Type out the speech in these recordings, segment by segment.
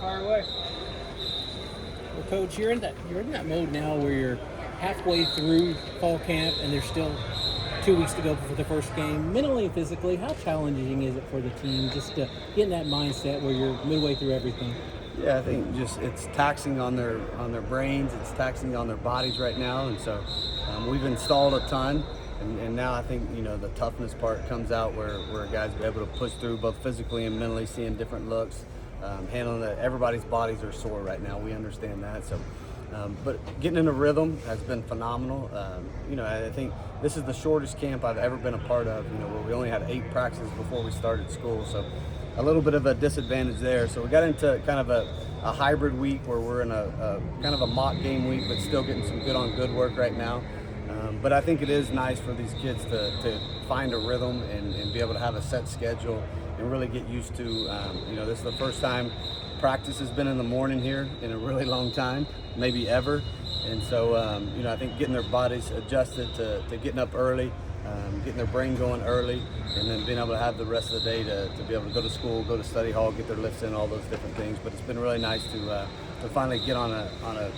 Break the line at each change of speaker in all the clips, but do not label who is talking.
Fire away.
Well, Coach, you're in that mode now where you're halfway through fall camp and there's still 2 weeks to go for the first game. Mentally and physically, how challenging is it for the team just to get in that mindset where you're midway through everything?
Yeah, I think just it's taxing on their brains, it's taxing on their bodies right now, and so we've installed a ton, and now I think the toughness part comes out where guys be able to push through both physically and mentally, seeing different looks, handling that. Everybody's bodies are sore right now. We understand that, so. But getting in a rhythm has been phenomenal. I think this is the shortest camp I've ever been a part of, where we only had 8 practices before we started school. So a little bit of a disadvantage there. So we got into kind of a hybrid week where we're in a kind of a mock game week, but still getting some good on good work right now. But I think it is nice for these kids to find a rhythm and be able to have a set schedule and really get used to, this is the first time practice has been in the morning here in a really long time, maybe ever. And so, I think getting their bodies adjusted to getting up early, getting their brain going early, and then being able to have the rest of the day to be able to go to school, go to study hall, get their lifts in, all those different things. But it's been really nice to finally get on a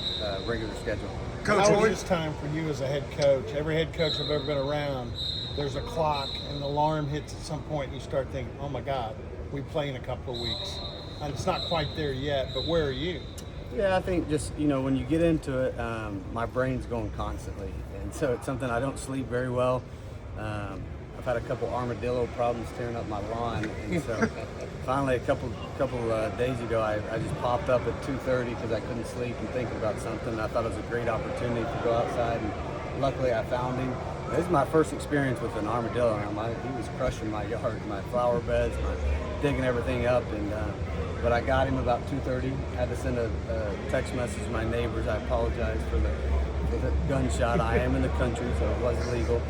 regular schedule.
Coach, how is this time for you as a head coach? Every head coach I've ever been around, there's a clock and the alarm hits at some point and you start thinking, oh my God, we play in a couple of weeks. And it's not quite there yet, but where are you?
Yeah, I think just, when you get into it, my brain's going constantly. And so it's something I don't sleep very well. I've had a couple armadillo problems tearing up my lawn. And so finally a couple days ago, I just popped up at 2:30 because I couldn't sleep and thinking about something. I thought it was a great opportunity to go outside, and luckily I found him. This is my first experience with an armadillo. He was crushing my yard, my flower beds, digging everything up. But I got him about 2:30. Had to send a text message to my neighbors. I apologize for the gunshot. I am in the country, so it was illegal.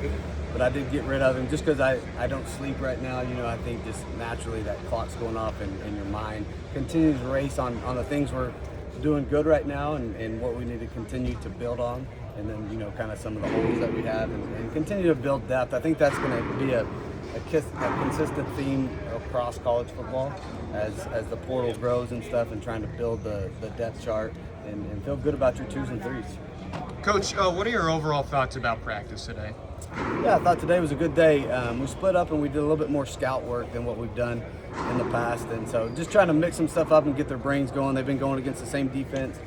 But I did get rid of him just because I don't sleep right now. I think just naturally that clock's going off in your mind. Continue to race on the things we're doing good right now and what we need to continue to build on. And then, kind of some of the holes that we have and continue to build depth. I think that's going to be a consistent theme across college football as the portal grows and stuff, and trying to build the depth chart and feel good about your 2s and 3s.
Coach, what are your overall thoughts about practice today?
Yeah, I thought today was a good day. We split up and we did a little bit more scout work than what we've done in the past, and so just trying to mix some stuff up and get their brains going. They've been going against the same defense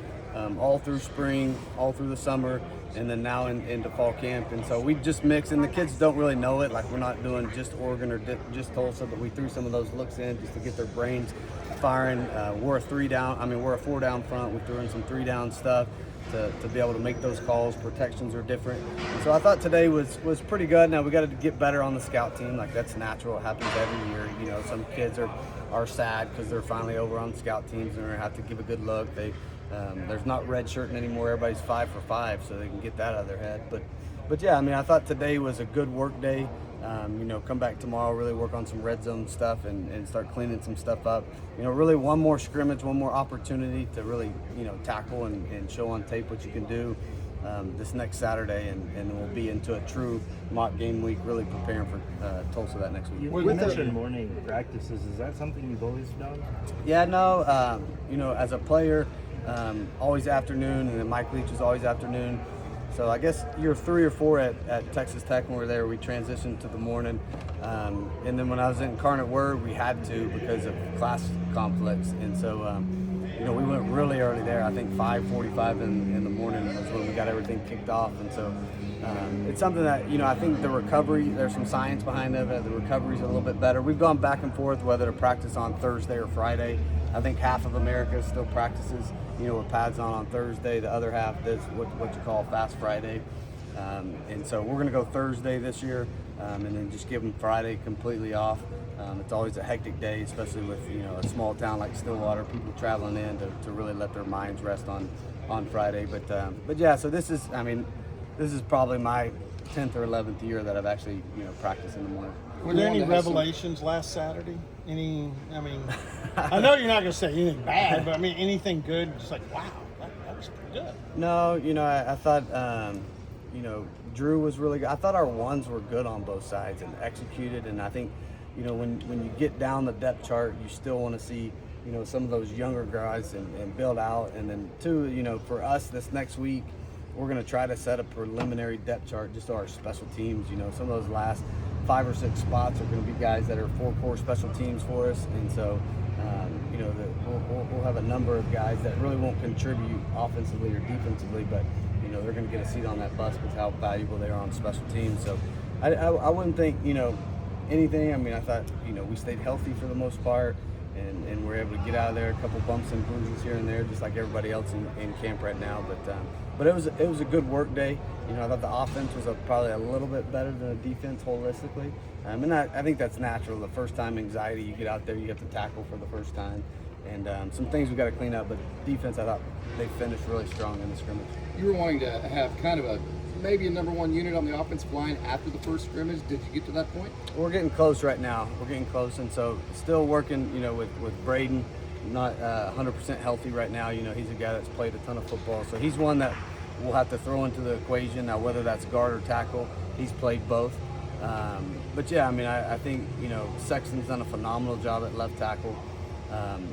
all through spring, all through the summer, and then now into fall camp. And so we just mix, and the kids don't really know it. Like, we're not doing just Oregon or just Tulsa, but we threw some of those looks in just to get their brains firing. We're a 4-down front. We threw in some 3-down stuff to be able to make those calls. Protections are different. And so I thought today was pretty good. Now we got to get better on the scout team. Like, that's natural. It happens every year. Some kids are sad because they're finally over on scout teams and they're going to have to give a good look. There's not red shirting anymore. Everybody's 5 for 5, so they can get that out of their head. But yeah, I thought today was a good work day. Come back tomorrow, really work on some red zone stuff and start cleaning some stuff up. Really one more scrimmage, one more opportunity to really, tackle and show on tape what you can do this next Saturday, and then we'll be into a true mock game week, really preparing for Tulsa that next week.
You mentioned morning practices. Is that something you've always done?
Yeah, no, as a player, always afternoon, and then Mike Leach is always afternoon. So I guess year 3 or 4 at Texas Tech when we were there, we transitioned to the morning. And then when I was in Incarnate Word, we had to because of class conflicts. And so, we went really early there. I think 5:45 in the morning was when we got everything kicked off. And so it's something that, I think the recovery, there's some science behind it. The recovery's a little bit better. We've gone back and forth whether to practice on Thursday or Friday. I think half of America still practices, with pads on Thursday. The other half does what you call Fast Friday. And so we're going to go Thursday this year, and then just give them Friday completely off. It's always a hectic day, especially with a small town like Stillwater, people traveling in to really let their minds rest on Friday. But yeah, so this is probably my 10th or 11th year that I've actually practiced in the morning.
Were there any revelations last Saturday? I know you're not going to say anything bad, but anything good? Just like, wow, that was pretty good.
No, I thought, Drew was really good. I thought our ones were good on both sides and executed. And I think, when you get down the depth chart, you still want to see you know, some of those younger guys and build out. And then two, you know, for us this next week, we're going to try to set a preliminary depth chart just to our special teams. You know, some of those last 5 or 6 spots are going to be guys that are 4 core special teams for us. And so, you know, we'll have a number of guys that really won't contribute offensively or defensively, but, you know, they're going to get a seat on that bus with how valuable they are on special teams. So I wouldn't think, you know, anything. I mean, I thought, you know, we stayed healthy for the most part, and we're able to get out of there, a couple bumps and bruises here and there, just like everybody else in camp right now. But it was a good work day. You know, I thought the offense was probably a little bit better than the defense holistically. And I think that's natural. The first time anxiety, you get out there, you have to tackle for the first time. And some things we got to clean up. But defense, I thought they finished really strong in the scrimmage.
You were wanting to have kind of maybe a number one unit on the offensive line after the first scrimmage. Did you get to that point?
We're getting close right now. We're getting close, and so still working, you know, with Braden, not 100% healthy right now. You know, he's a guy that's played a ton of football, so he's one that we'll have to throw into the equation. Now, whether that's guard or tackle, he's played both. But yeah, I mean, I think, you know, Sexton's done a phenomenal job at left tackle.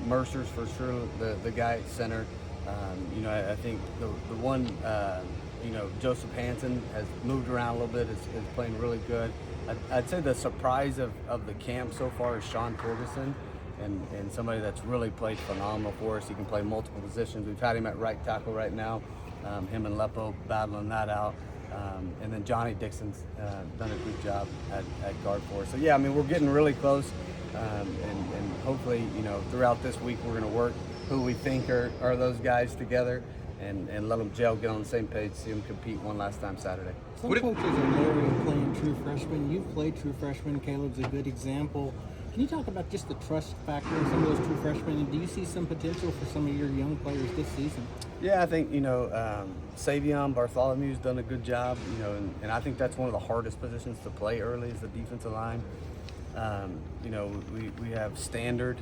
Mercer's for sure the guy at center. You know, I think the one, you know, Joseph Hansen has moved around a little bit, is playing really good. I'd say the surprise of the camp so far is Sean Torgerson, and somebody that's really played phenomenal for us. He can play multiple positions. We've had him at right tackle right now, him and Lepo battling that out. And then Johnny Dixon's done a good job at guard for us. So yeah, I mean, we're getting really close, and hopefully, you know, throughout this week we're going to work who we think are those guys together, and let them gel, get on the same page, see them compete one last time Saturday.
Some coaches are leery of playing true freshmen. You've played true freshmen. Caleb's a good example. Can you talk about just the trust factor in some of those true freshmen? And do you see some potential for some of your young players this season?
Yeah, I think, you know, Savion Bartholomew's done a good job, you know, and I think that's one of the hardest positions to play early is the defensive line. You know, we have Standard.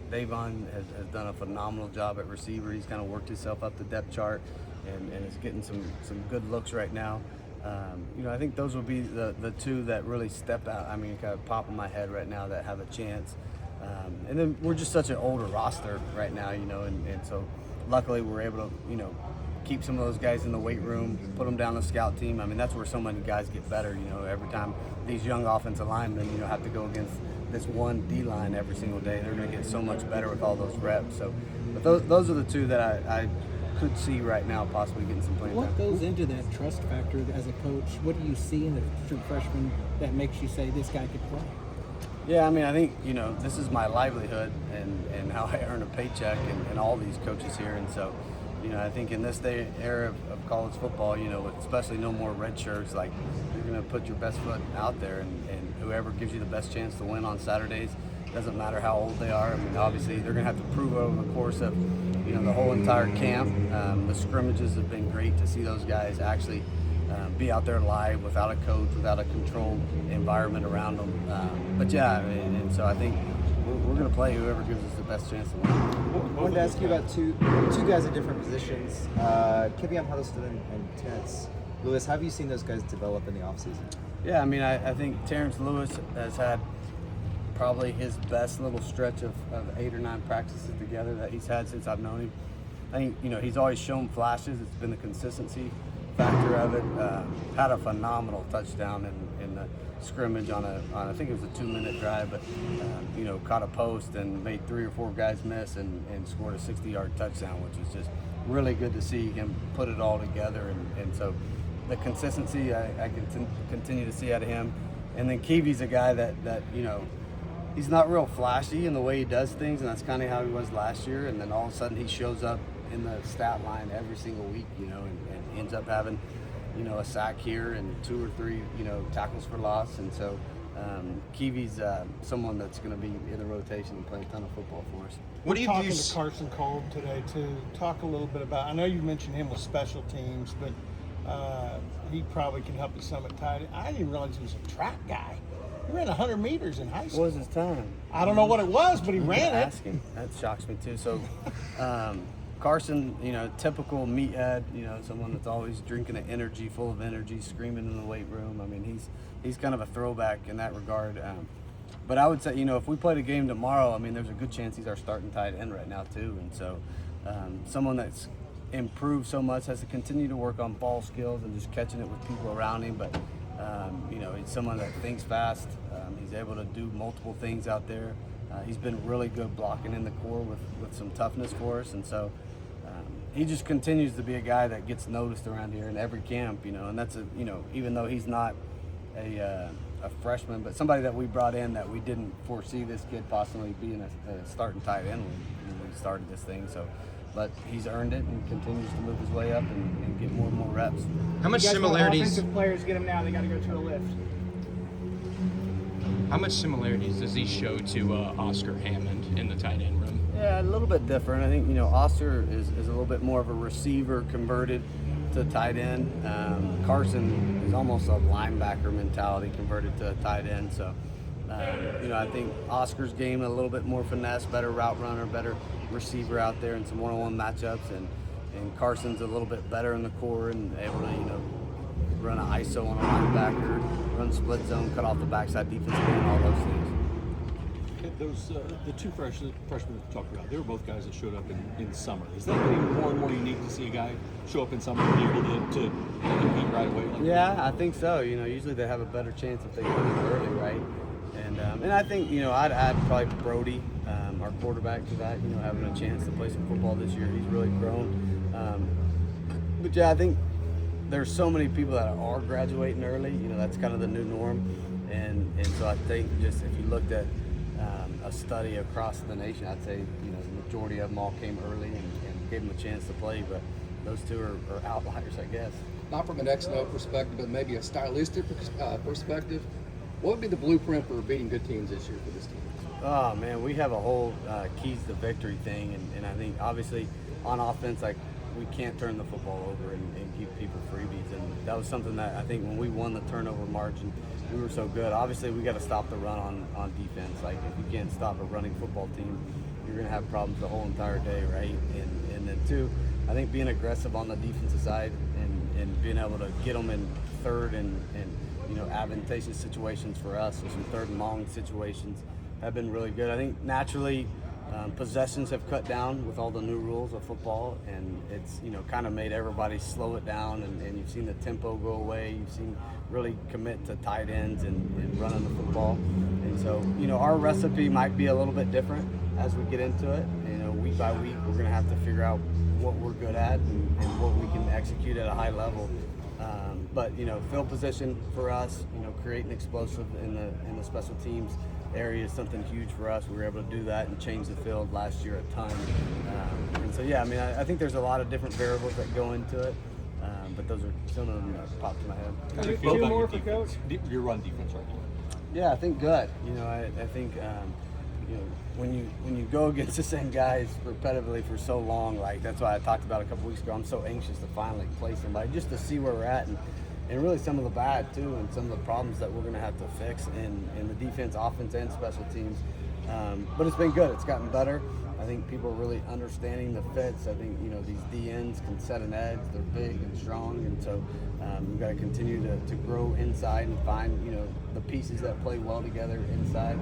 Davon has done a phenomenal job at receiver. He's kind of worked himself up the depth chart and is getting some good looks right now. You know, I think those will be the two that really step out. I mean, kind of pop in my head right now that have a chance. And then we're just such an older roster right now, you know, and so luckily we're able to, you know, keep some of those guys in the weight room, put them down the scout team. I mean, that's where so many guys get better, you know, every time these young offensive linemen, you know, have to go against this one D-line every single day. They're going to get so much better with all those reps. So, but those are the two that I could see right now possibly getting some playing time.
What goes into that trust factor as a coach? What do you see in a true freshman that makes you say this guy could play?
Yeah, I mean, I think, you know, this is my livelihood and how I earn a paycheck and all these coaches here. And so, you know, I think in this day era of college football, you know, especially no more red shirts, like you're going to put your best foot out there and whoever gives you the best chance to win on Saturdays, doesn't matter how old they are. I mean, obviously they're going to have to prove over the course of, you know, the whole entire camp. The scrimmages have been great to see those guys actually be out there live without a coach, without a controlled environment around them. But yeah, and so I think we're going to play whoever gives us the best chance to win.
I wanted to ask you about two guys at different positions, Kevion Huddleston and Terrence Lewis. How have you seen those guys develop in the offseason?
Yeah, I mean, I think Terrence Lewis has had probably his best little stretch of 8 or 9 practices together that he's had since I've known him. I think, you know, he's always shown flashes. It's been the consistency factor of it. Had a phenomenal touchdown in the scrimmage on I think it was a 2-minute drive, but you know, caught a post and made 3 or 4 guys miss and scored a 60-yard touchdown, which was just really good to see him put it all together. And so the consistency I can continue to see out of him. And then Kiwi's a guy that you know, he's not real flashy in the way he does things, and that's kind of how he was last year. And then all of a sudden he shows up in the stat line every single week, you know, and ends up having, you know, a sack here and 2 or 3, you know, tackles for loss. And so Kiwi's someone that's going to be in the rotation and play a ton of football for us.
What do you
talking
view?
to Carson Kolb today too. Talk a little bit about. I know you mentioned him with special teams, but he probably can help you some at tight end. I didn't realize he was a track guy. He ran 100 meters in high school.
What was his time?
I don't know what it was, but he ran it.
Asking. That shocks me too. So Carson, you know, typical meathead, you know, someone that's always drinking an energy, full of energy, screaming in the weight room. I mean, he's kind of a throwback in that regard. But I would say, you know, if we played a game tomorrow, I mean, there's a good chance he's our starting tight end right now too. And so, someone that's improved so much, has to continue to work on ball skills and just catching it with people around him. But you know, he's someone that thinks fast. He's able to do multiple things out there. He's been really good blocking in the core with some toughness for us, and so he just continues to be a guy that gets noticed around here in every camp. You know, and that's you know, even though he's not a freshman, but somebody that we brought in that we didn't foresee this kid possibly being a starting tight end when we started this thing. So, but he's earned it and continues to move his way up and get more and more reps.
How much
You guys want
similarities?
offensive players get them now. They got to go to a lift.
How much similarities does he show to Oscar Hammond in the tight end room?
Yeah, a little bit different. I think, you know, Oscar is a little bit more of a receiver converted to tight end. Carson is almost a linebacker mentality converted to a tight end. So, you know, I think Oscar's game a little bit more finesse, better route runner, better receiver out there in some one-on-one matchups, and Carson's a little bit better in the core and able to, you know, run an ISO on a linebacker, run split zone, cut off the backside defense game, all those things.
Those the two freshmen that you talked about, they were both guys that showed up in summer. Is that getting more and more unique to see a guy show up in summer and be able to compete right away? Like
Yeah, I think so. You know, usually they have a better chance if they come in early, right? And I think, you know, I'd add probably Brody, our quarterback, to that. You know, having a chance to play some football this year, he's really grown. But yeah, I think there's so many people that are graduating early. You know, that's kind of the new norm. And so I think just if you looked at a study across the nation, I'd say, you know, the majority of them all came early and gave them a chance to play. But those two are outliers, I guess.
Not from an X&O perspective, but maybe a stylistic perspective. What would be the blueprint for beating good teams this year for this team?
Oh man, we have a whole keys to victory thing, and I think obviously on offense, like, we can't turn the football over and give people freebies, and that was something that I think when we won the turnover margin, we were so good. Obviously, we got to stop the run on defense. Like, if you can't stop a running football team, you're going to have problems the whole entire day, right? And then two, I think being aggressive on the defensive side and being able to get them in third and you know, advantageous situations for us, or some third and long situations, have been really good. I think naturally possessions have cut down with all the new rules of football, and it's, you know, kind of made everybody slow it down, and you've seen the tempo go away. You've seen really commit to tight ends and running the football. And so, you know, our recipe might be a little bit different as we get into it. You know, week by week, we're going to have to figure out what we're good at and what we can execute at a high level. But, you know, field position for us, you know, creating explosive in the special teams area is something huge for us. We were able to do that and change the field last year a ton. And so, yeah, I mean, I think there's a lot of different variables that go into it, but those are some of them that popped to my head.
how do you feel about your defense, your run defense right now?
Yeah, I think good. You know, I think you know, when you go against the same guys repetitively for so long, like, that's why I talked about a couple weeks ago, I'm so anxious to finally play somebody just to see where we're at, and really some of the bad too, and some of the problems that we're going to have to fix in the defense, offense, and special teams. But it's been good. It's gotten better. I think people are really understanding the fits. I think, you know, these DNs can set an edge. They're big and strong, and so we've got to continue to grow inside and find, you know, the pieces that play well together inside.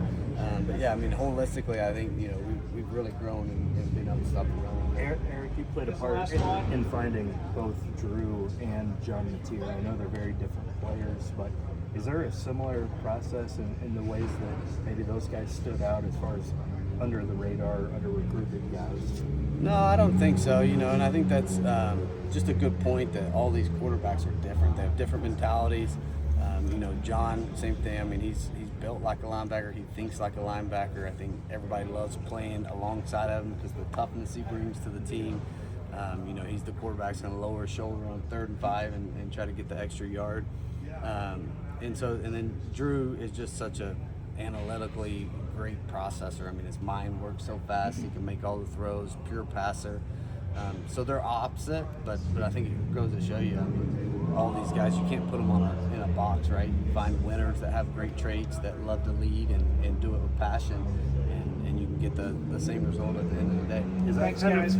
But yeah, I mean, holistically, I think, you know, we've really grown and been able to stop the run.
Eric, you played a part in finding both Drew and John Mateer. I know they're very different players, but is there a similar process in the ways that maybe those guys stood out as far as under the radar, under recruited guys?
No, I don't think so. You know, and I think that's just a good point that all these quarterbacks are different. They have different mentalities. You know, John, same thing. I mean, he's built like a linebacker. He thinks like a linebacker. I think everybody loves playing alongside of him because of the toughness he brings to the team. You know, he's the quarterback's going to lower his shoulder on 3rd and 5 and try to get the extra yard. And then Drew is just such a analytically great processor. I mean, his mind works so fast. He can make all the throws, pure passer. So they're opposite, but I think it goes to show you, I mean, all these guys, you can't put them in a box, right? You find winners that have great traits, that love to lead and do it with passion, and you can get the same result at the end of the day.
Thanks, guys.